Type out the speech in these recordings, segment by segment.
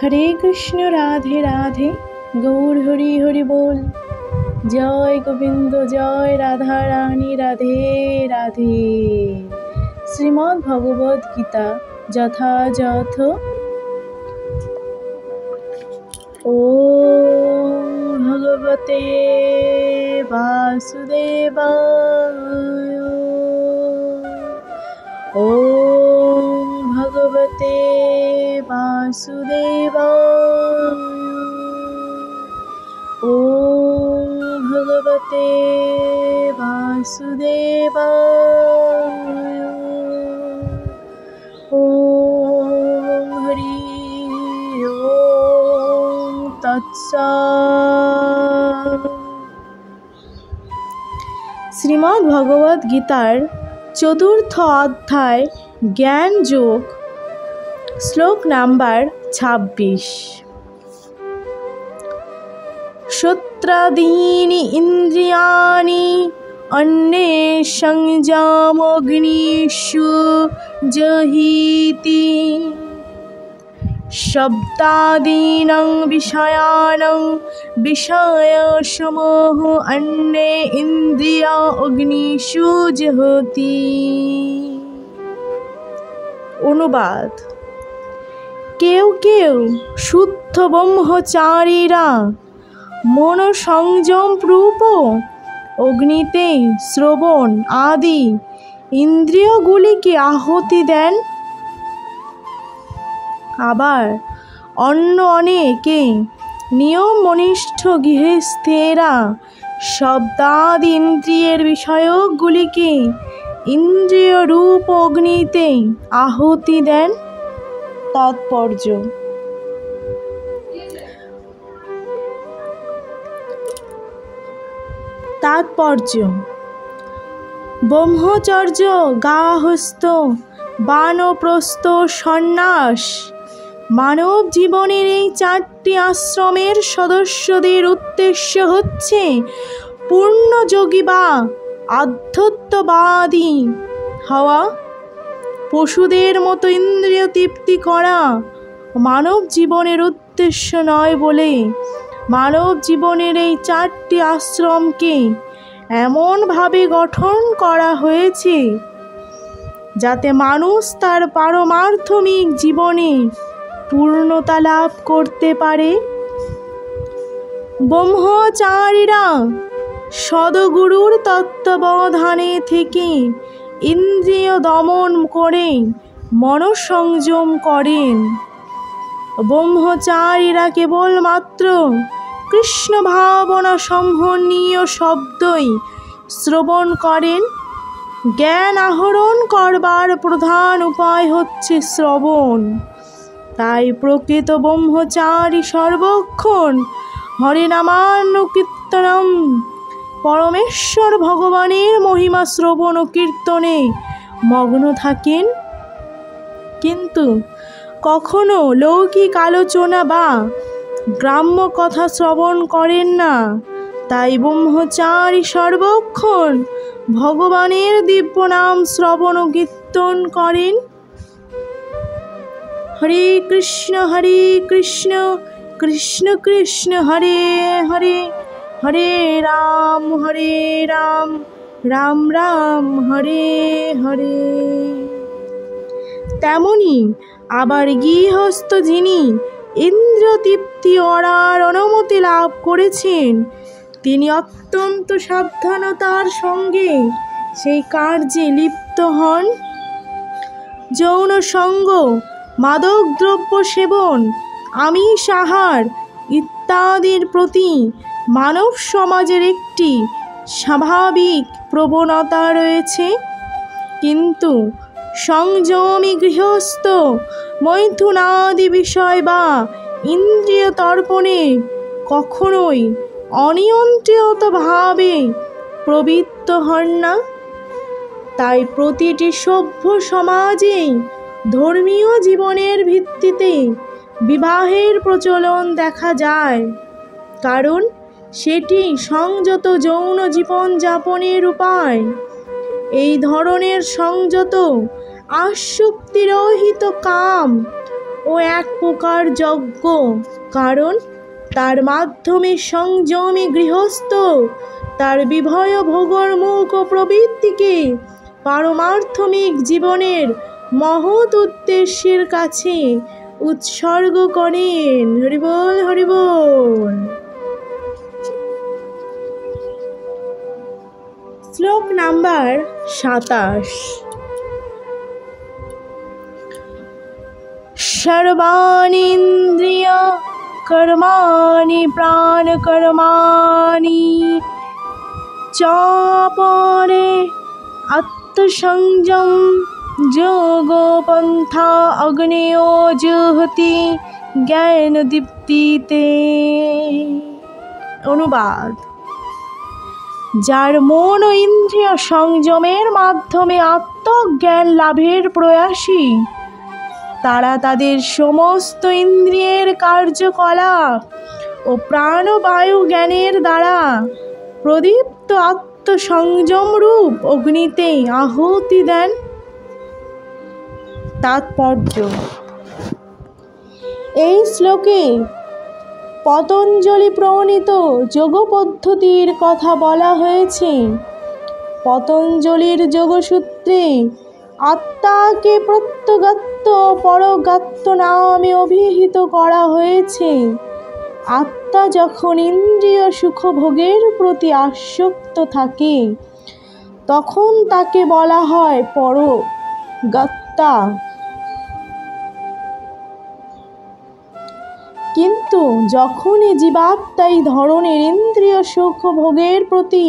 हरे कृष्ण राधे राधे गौर हरि हरि बोल। जय गोविंद जय राधा रानी राधे राधे। श्रीमद् भगवद गीता যথাযথ। ओम भगवते वासुदेवाय। ओम भगवते वासुदेवाय। ओम भगवते वासुदेवाय। ओम हरि ओम तत्सत्। শ্রীমদ্ ভগবদ গীতার চতুর্থ অধ্যায় জ্ঞান যোগ, শ্লোক নাম্বার ২৬। শ্রোত্রাদীনি ইন্দ্রিয়াণি অন্যে সংযমোগ্নিষু জহিতি। শব্দাদীনাং বিষয়ানাং বিষয়সমূহ অন্যে ইন্দ্রিয়া অগ্নিষু জহতি। অনুবাদ: কেউ কেউ শুদ্ধ ব্রহ্মচারীরা মনোসংযম রূপ অগ্নিতে শ্রবণ আদি ইন্দ্রিয়গুলিকে আহুতি দেন। আবার অন্য অনেকে নিয়মনিষ্ঠ গৃহস্থেরা শব্দাদি ইন্দ্রিয়ের বিষয়গুলিকে ইন্দ্রিয় রূপ অগ্নিতে আহুতি দেন। তাৎপর্য: ব্রহ্মচর্য, গার্হস্থ্য, বানপ্রস্থ, সন্ন্যাস মানব জীবনের এই 4টি আশ্রমের সদস্যদের উদ্দেশ্য হচ্ছে পূর্ণযোগী বা আধ্যাত্মবাদী হওয়া। পশুদের মতো ইন্দ্রিয় তৃপ্তি করা মানব জীবনের উদ্দেশ্য নয় বলে মানব জীবনের এই 4টি আশ্রমকে এমনভাবে গঠন করা হয়েছে যাতে মানুষ তার পারমার্থিক জীবনে পূর্ণতা লাভ করতে পারে। ব্রহ্মচারীরা সদ্গুরুর তত্ত্বাবধানে থেকে ইন্দ্রিয় দমন করে মনঃসংযম করেন। ব্রহ্মচারীরা কেবলমাত্র কৃষ্ণ ভাবনা সম্বন্ধীয় শব্দই শ্রবণ করেন। জ্ঞান আহরণ করবার প্রধান উপায় হচ্ছে শ্রবণ। তাই প্রকৃত ব্রহ্মচারী সর্বক্ষণ হরিনামানুকীর্তনম, পরমেশ্বর ভগবানের মহিমা শ্রবণ ও কীর্তনে মগ্ন থাকেন, কিন্তু কখনো লৌকিক আলোচনা বা গ্রাম্য কথা শ্রবণ করেন না। তাই ব্রহ্মচারী সর্বক্ষণ ভগবানের দিব্য নাম শ্রবণ ও কীর্তন করেন। হরে কৃষ্ণ কৃষ্ণ কৃষ্ণ হরে হরে, হরে রাম রাম রাম হরে হরে। তেমনি আবার গৃহস্থ যিনি ইন্দ্রিয় তৃপ্তি করার অনুমতি লাভ করেছেন, তিনি অত্যন্ত সাবধানতার সঙ্গে সেই কার্যে লিপ্ত হন। যৌন সঙ্গ, মাদক দ্রব্য সেবন, আমিষ আহার ইত্যাদির প্রতি মানব সমাজের একটি স্বাভাবিক প্রবণতা রয়েছে, কিন্তু সংযমী গৃহস্থ মৈথুনাদি বিষয় বা ইন্দ্রিয় তর্পণে কখনোই অনিয়ন্ত্রিতভাবে প্রবৃত্ত হন না। তাই প্রতিটি সভ্য সমাজেই ধর্মীয় জীবনের ভিত্তিতে বিবাহের প্রচলন দেখা যায়, কারণ সেটি সংযত যৌন জীবনযাপনের উপায়। এই ধরনের সংযত আসক্তিরহিত কাম ও এক প্রকার যজ্ঞ, কারণ তার মাধ্যমে সংযমী গৃহস্থ তার বিভয় ভোগোন্মুখ প্রবৃত্তিকে পারমার্থমিক জীবনের মহৎ উদ্দেশ্যের কাছে উৎসর্গ করেন। হরি বল, হরি বল। শ্লোক নাম্বার 27। সর্বাণি ইন্দ্রিয় কর্মাণি প্রাণ কর্মাণি চাপরে আত্মসংযম যোগ পন্থা অগ্নেয় জুহতি জ্ঞান দীপ্তিতে। অনুবাদ: যার মন ও ইন্দ্রিয় সংযমের মাধ্যমে আত্মজ্ঞান লাভের প্রয়াসী, তারা তাদের সমস্ত ইন্দ্রিয়ের কার্যকলাপ ও প্রাণবায়ু জ্ঞানের দ্বারা প্রদীপ্ত আত্মসংযম রূপ অগ্নিতে আহুতি দেন। তাৎপর্য: এই শ্লোকে পতঞ্জলি প্রণীত যোগ পদ্ধতির কথা বলা হয়েছে। পতঞ্জলির যোগসূত্রে আত্মাকে প্রত্যগাত্ম পরগাত্ম নামে অভিহিত করা হয়েছে। আত্মা যখন ইন্দ্রিয় সুখভোগের প্রতি আসক্ত থাকে, তখন তাকে বলা হয় পরগাত্মা। কিন্তু যখনই জীবাত্মা এই ধরনের ইন্দ্রিয় সুখভোগের প্রতি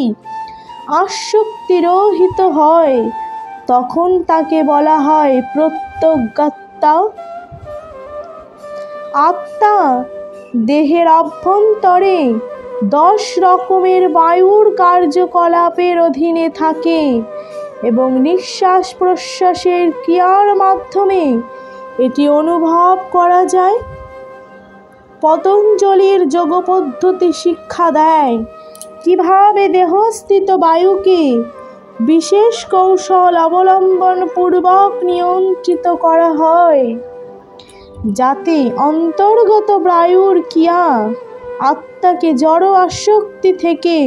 আসক্তিরহিত হয়, তখন তাকে বলা হয় প্রত্যগাত্মা। আত্মা দেহের অভ্যন্তরে 10 রকমের বায়ুর কার্যকলাপের অধীনে থাকে এবং নিঃশ্বাস প্রশ্বাসের ক্রিয়ার মাধ্যমে এটি অনুভব করা যায়। পতঞ্জলির যোগ পদ্ধতি শিক্ষা দেয় কিভাবে দেহস্থিত বায়ুকে বিশেষ কৌশল অবলম্বন পূর্বক নিয়ন্ত্রিত করা হয়, যাতে অন্তর্গত বায়ুর ক্রিয়া আত্মাকে জড় আসক্তি থেকে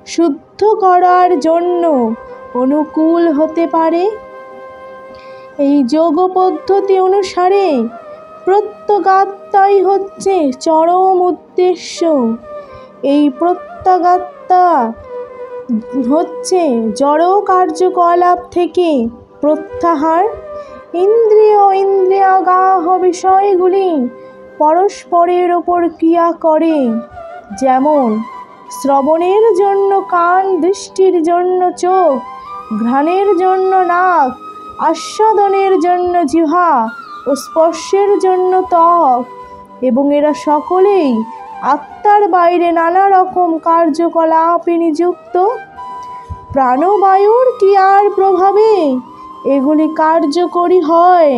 শুদ্ধ করার জন্য অনুকূল হতে পারে। এই যোগ পদ্ধতি অনুসারে প্রত্যগাত্মাই হচ্ছে চরম উদ্দেশ্য। এই প্রত্যগাত্মা হচ্ছে জড় কার্যকলাপ থেকে প্রত্যাহার। ইন্দ্রিয় ইন্দ্রিয়াগাহ বিষয়গুলি পরস্পরের ওপর ক্রিয়া করে, যেমন শ্রবণের জন্য কান, দৃষ্টির জন্য চোখ, ঘ্রাণের জন্য নাক, আস্বাদনের জন্য জিহ্বা ও স্পর্শের জন্য ত্বক, এবং এরা সকলেই আত্মার বাইরে নানা রকম কার্যকলাপে নিযুক্ত। প্রাণবায়ুর ক্রিয়ার প্রভাবে এগুলি কার্যকরী হয়।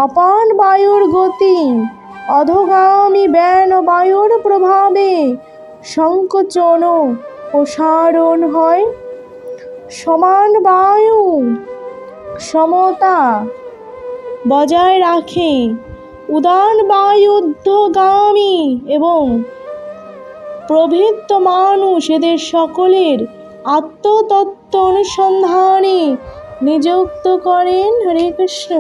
অপান বায়ুর গতি, অধোগামী ব্যান বায়ুর প্রভাবে সংকোচন ও প্রসারণ হয়। সমান বায়ু সমতা বজায় রাখে। উদান বায়ু ঊর্ধ্বগামী এবং প্রভৃত মানুষ এদের সকলের আত্মতত্ত্ব অনুসন্ধানে নিযুক্ত করেন। হরে কৃষ্ণ।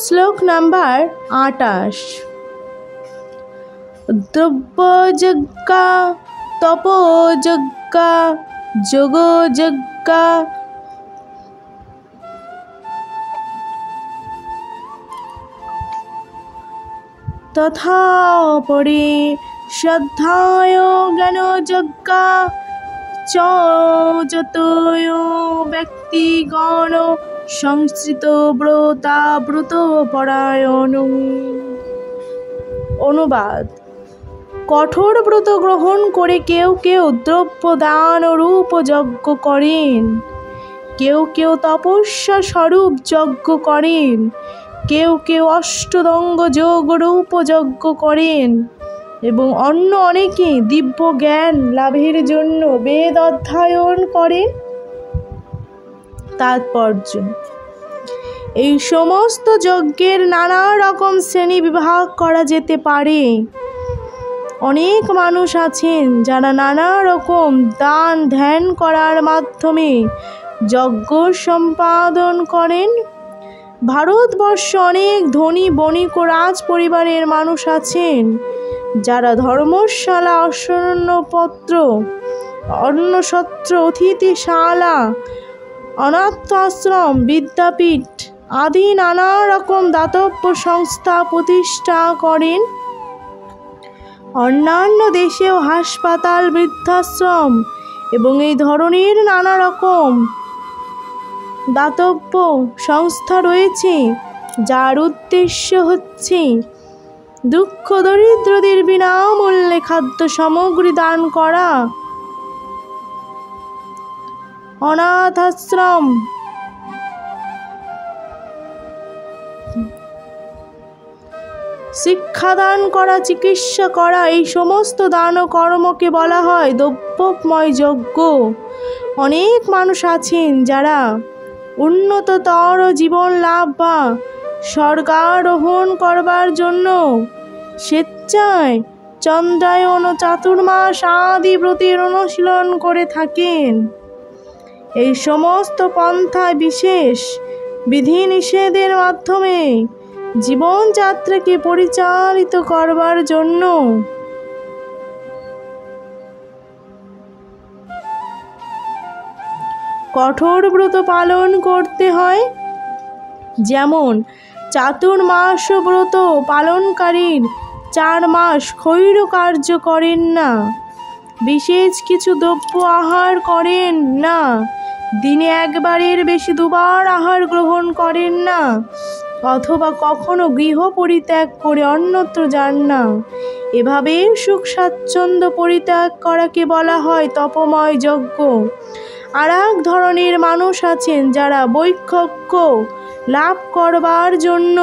শ্লোক নাম্বার 28। দ্রব্যযজ্ঞা তপোযজ্ঞা যোগযজ্ঞা তথা পরে শ্রদ্ধায় জ্ঞানযজ্ঞা চ যতয় ব্যক্তিগণ সংশ্রিত ব্রতা ব্রত পরায়ণ। অনুবাদ: কঠোর ব্রত গ্রহণ করে কেউ কেউ দ্রব্য দান রূপ যজ্ঞ করেন, কেউ কেউ তপস্যা স্বরূপ যজ্ঞ করেন, কেউ কেউ অষ্টদঙ্গ যোগ রূপ যজ্ঞ করেন, এবং অন্য অনেকে দিব্য জ্ঞান লাভের জন্য বেদ অধ্যয়ন করেন। তাৎপর্য: এই সমস্ত যজ্ঞের নানা রকম শ্রেণী বিভাগ করা যেতে পারে। অনেক মানুষ আছেন যারা নানা রকম দান ধ্যান করার মাধ্যমে যজ্ঞ সম্পাদন করেন। ভারতবর্ষে অনেক ধনী বণিক ও রাজ পরিবারের মানুষ আছেন যারা ধর্মশালা, অন্নপত্র, অন্নসত্র, অতিথিশালা, অনাথ আশ্রম, বিদ্যাপীঠ আদি নানা রকম দাতব্য সংস্থা প্রতিষ্ঠা করেন। অন্যান্য দেশেও হাসপাতাল, বৃদ্ধাশ্রম এবং এই ধরনের নানা রকম দাতব্য সংস্থা রয়েছে, যার উদ্দেশ্য হচ্ছে দুঃখ দরিদ্রদের বিনামূল্যে খাদ্য সামগ্রী দান করা, অনাথ আশ্রম, শিক্ষাদান করা, চিকিৎসা করা। এই সমস্ত দান ও কর্মকে বলা হয় দ্রব্যময় যজ্ঞ। অনেক মানুষ আছেন যারা উন্নততর জীবন লাভ বা স্বর্গারোহণ করবার জন্য স্বেচ্ছায় চন্দ্রায়ন ও চাতুর্মাস আদি ব্রতের অনুশীলন করে থাকেন। এই সমস্ত পন্থায় বিশেষ বিধিনিষেধের মাধ্যমে জীবনযাত্রাকে পরিচালিত করবার জন্য কঠোর ব্রত পালন করতে হয়। যেমন চাতুর্মাস ব্রত পালনকারীর 4 মাস ক্ষৌর কার্য করেন না, বিশেষ কিছু দ্রব্য আহার করেন না, দিনে একবারের বেশি 2 বার আহার গ্রহণ করেন না, অথবা কখনো গৃহ পরিত্যাগ করে অন্যত্র যান না। এভাবে সুখ স্বাচ্ছন্দ্য পরিত্যাগ করাকে বলা হয় তপময় যজ্ঞ। আর এক ধরনের মানুষ আছেন যারা বৈক্ষক্য লাভ করবার জন্য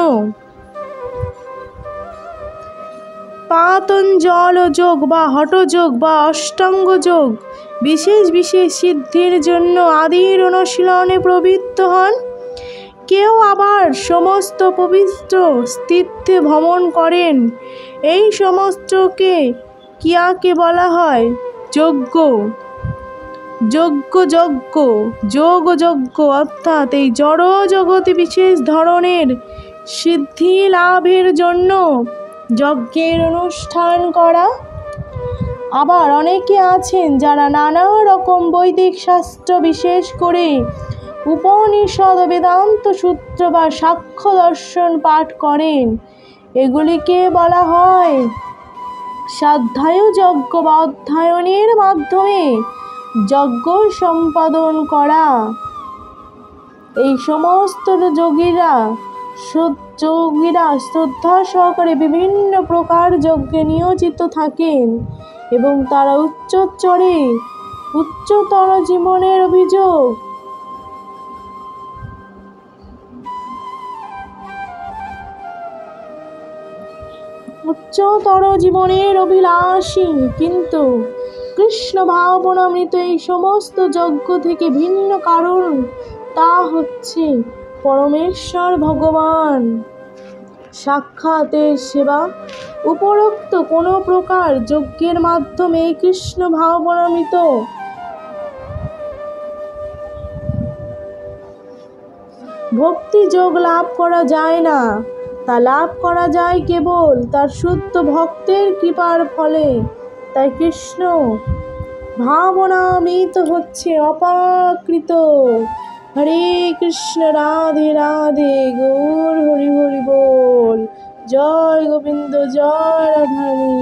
পাতঞ্জল যোগ বা হঠযোগ বা অষ্টাঙ্গ যোগ, বিশেষ বিশেষ সিদ্ধির জন্য আদির অনুশীলনে প্রবৃত্ত হন। কেউ আবার সমস্ত পবিত্র তীর্থে ভ্রমণ করেন। এই সমস্তকে ক্রিয়াকে বলা হয় যজ্ঞ। যোগ অর্থাৎ এই জড় জগতে বিশেষ ধরনের সিদ্ধি লাভের জন্য যজ্ঞের অনুষ্ঠান করা। আবার অনেকে আছেন যারা নানা রকম বৈদিক শাস্ত্র, বিশেষ করে উপনিষদ, বেদান্ত সূত্র বা সাংখ্য দর্শন পাঠ করেন। এগুলিকে বলা হয় স্বাধ্যায় যজ্ঞ বা অধ্যয়নের মাধ্যমে যজ্ঞ সম্পাদন করা। এই সমস্ত যোগীরা শ্রদ্ধা সহকারে বিভিন্ন প্রকার যজ্ঞে নিয়োজিত থাকেন এবং তারা উচ্চতর জীবনের অভিলাষী, কিন্তু কৃষ্ণ ভাবনামৃত এই সমস্ত যজ্ঞ থেকে ভিন্ন কারণ, তা হচ্ছে পরমেশ্বর ভগবান সাক্ষাতের সেবা। উপরোক্ত কোনো প্রকার যজ্ঞের মাধ্যমে কৃষ্ণ ভাবনামৃত ভক্তি যোগ লাভ করা যায় না। তা লাভ করা যায় কেবল তার শুদ্ধ ভক্তের কৃপার ফলে। তাই কৃষ্ণ ভাবনামৃত হচ্ছে অপ্রাকৃত। হরে কৃষ্ণ, রাধে রাধে, গৌর হরি হরি বল। জয় গোবিন্দ, জয় রাধারানী।